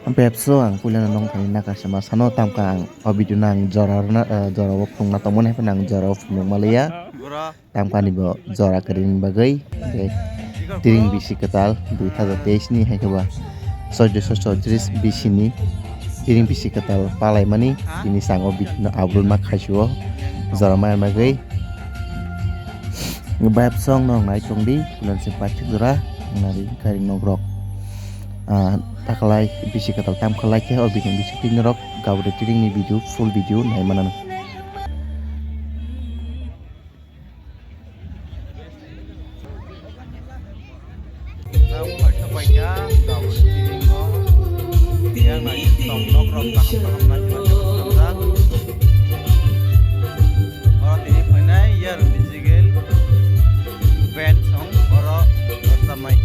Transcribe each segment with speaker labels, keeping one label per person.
Speaker 1: Pepso ang pulan nong kanina kasama sano tamka ang obidu nang jora na jora wok tung na tomon hepa nang jora of nung Malaya tamka ni bo jora karin bagai tiring bisi ketal 2023 ni haikaba sojo bisi ni tiring bisi ketal palai mani ini sang obidu na abrul mak khasyo jora mai bagai ngebab song nong nai chong di pulan simpatik jora nari karing nogrok takalai bisi katal tam kalai ke or bikin bisi pinrok gawde tiring ni video full video nai manan
Speaker 2: yang nai tong nogrok taham nai macam orang ini penai yar disigel band song orang samai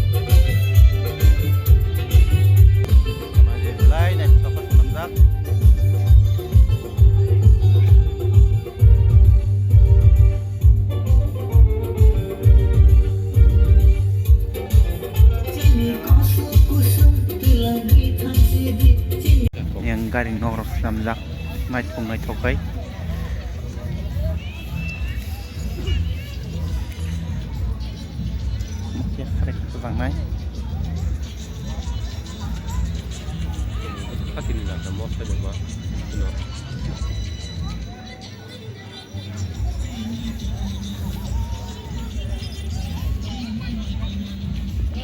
Speaker 2: yang garing norok samjak naik pungai tokai makin kerek tukang naik
Speaker 3: Hatin nila sa mo sa ba?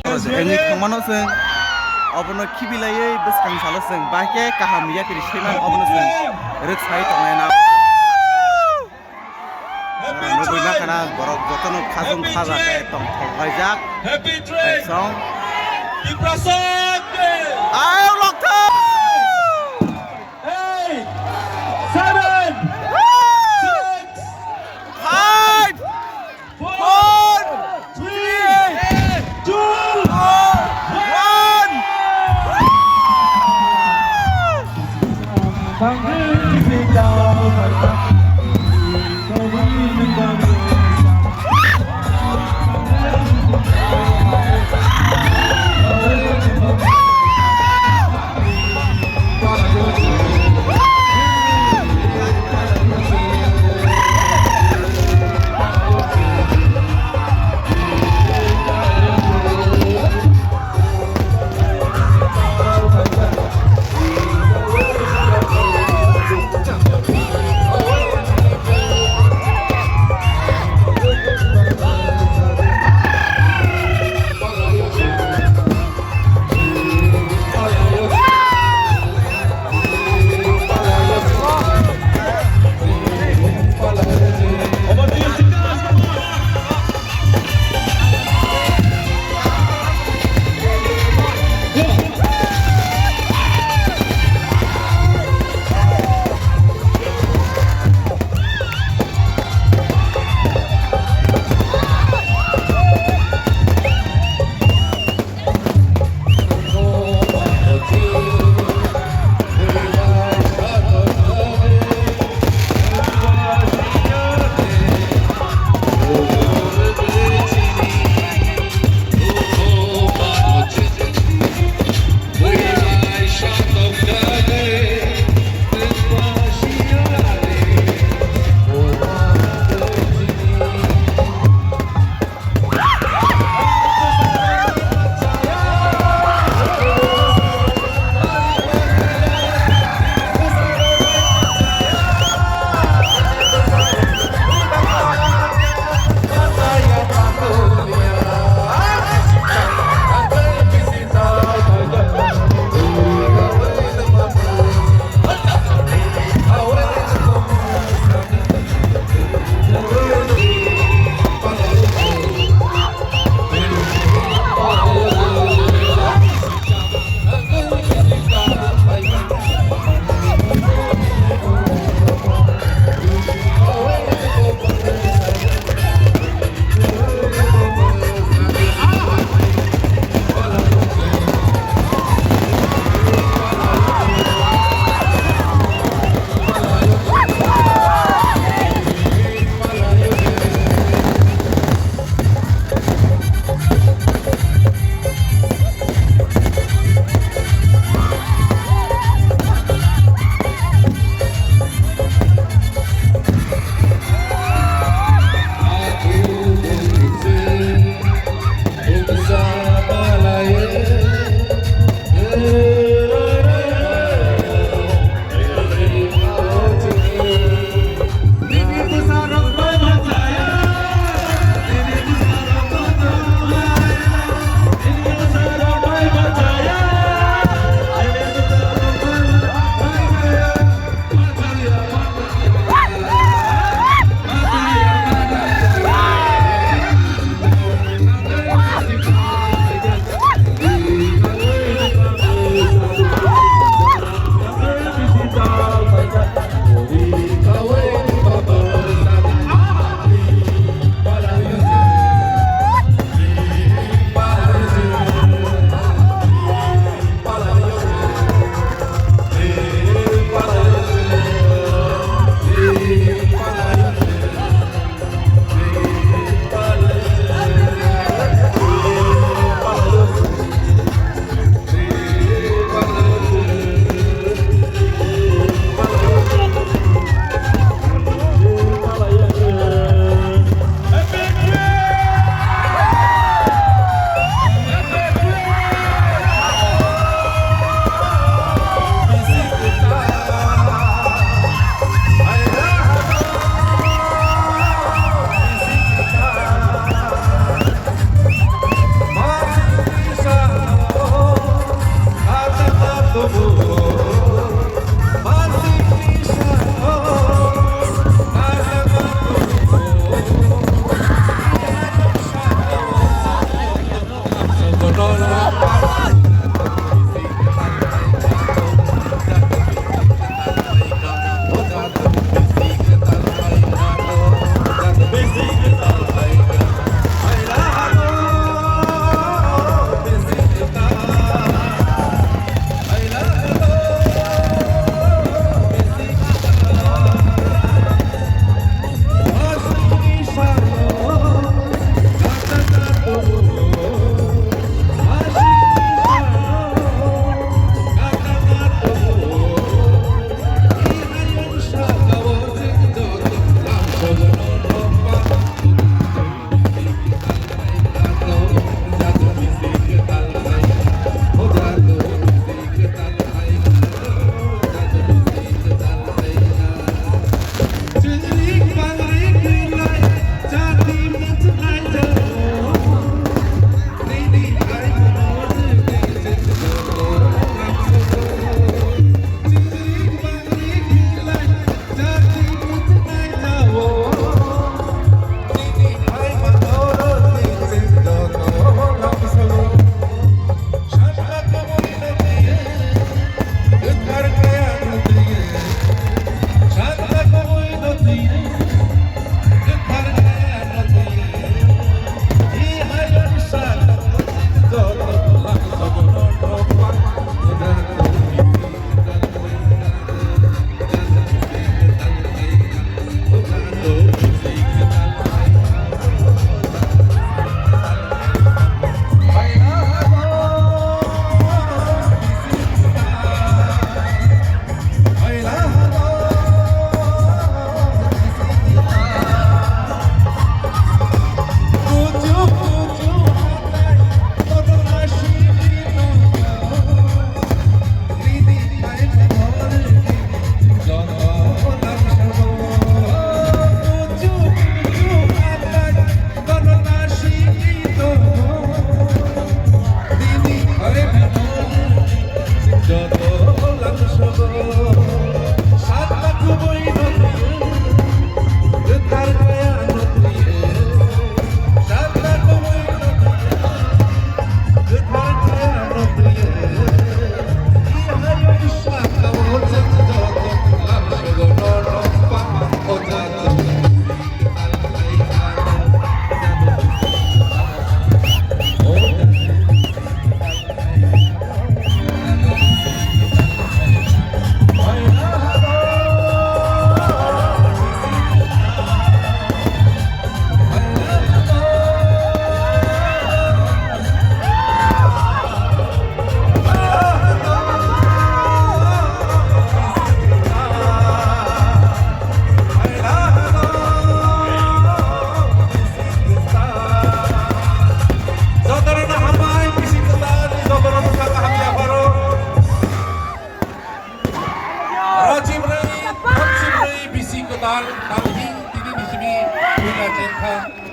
Speaker 3: Ano?
Speaker 2: Ini kemana sih? Abono kibilai bus kang salah sih. Bahkan kaham ya kiri sini abono sih. Red side orang na. Nubuh nak kena borok jotono khasum khaza kayak tong thajak.
Speaker 4: Happy trip.
Speaker 2: Song.
Speaker 4: Ibrasan.
Speaker 2: Ayo lokal.
Speaker 4: 8, 7, 6,
Speaker 2: 5, 4,
Speaker 4: 3, 2, 1.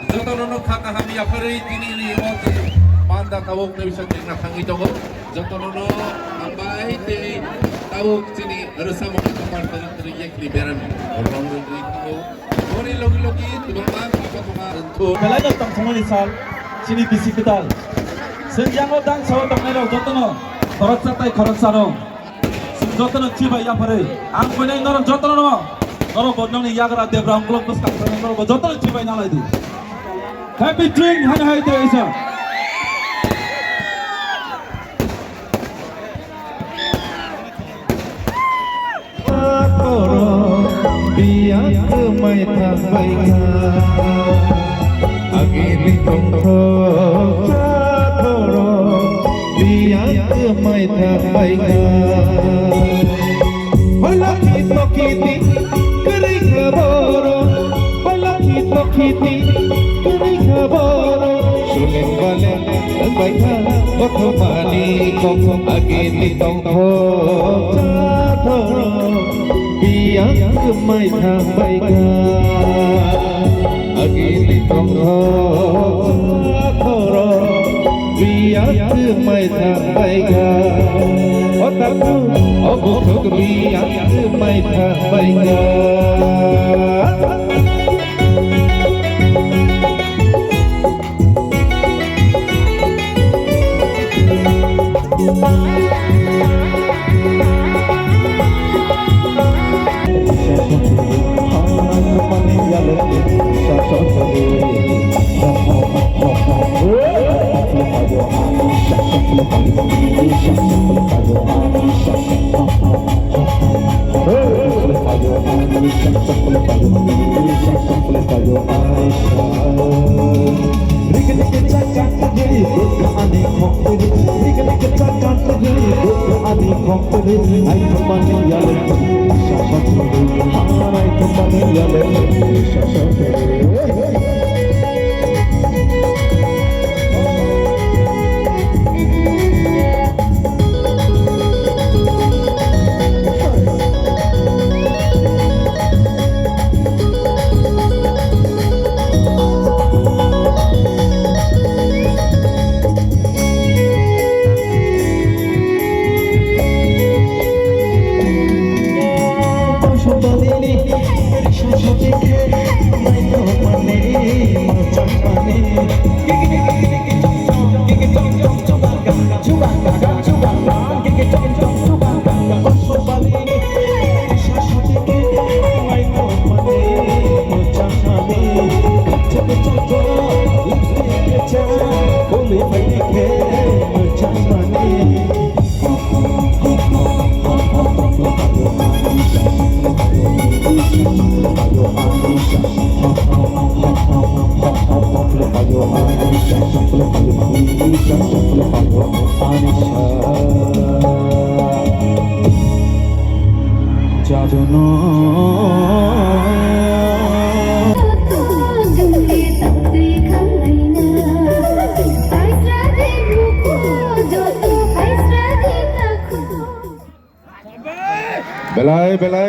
Speaker 5: Jotono kaka hamia peri tini ni ote panda tawuk na bisa tingna tangi jogo jotono ambai tini tawuk tini resamo kita partai teri yang liberan orang negeri itu orang logi tubang apa tubang itu
Speaker 4: Kailan tang sumuli sal sini bisi ketal. Senjango dang sawo dang nelo jotono korot satai korot sano. Jotono ciba ya pare. Ang punay noron jotono no. Noro bodnong ni yagra debrang klok tos kang noro jotono ciba na lagi. Happy drink hanya hai te isa.
Speaker 6: Biar kemai tambaikan Agili tongko Jatoro Biar kemai tambaikan Hala kito kiti Keri kaboro Hala kito kiti Keri kaboro Sulen balen Tambaikan Otomani kong Agili tongko Jatoro Biar kemai tambaikan Agili tongko Jatoro Biar kemai tambaikan Ota laku obok biak mai tha bainga belai belai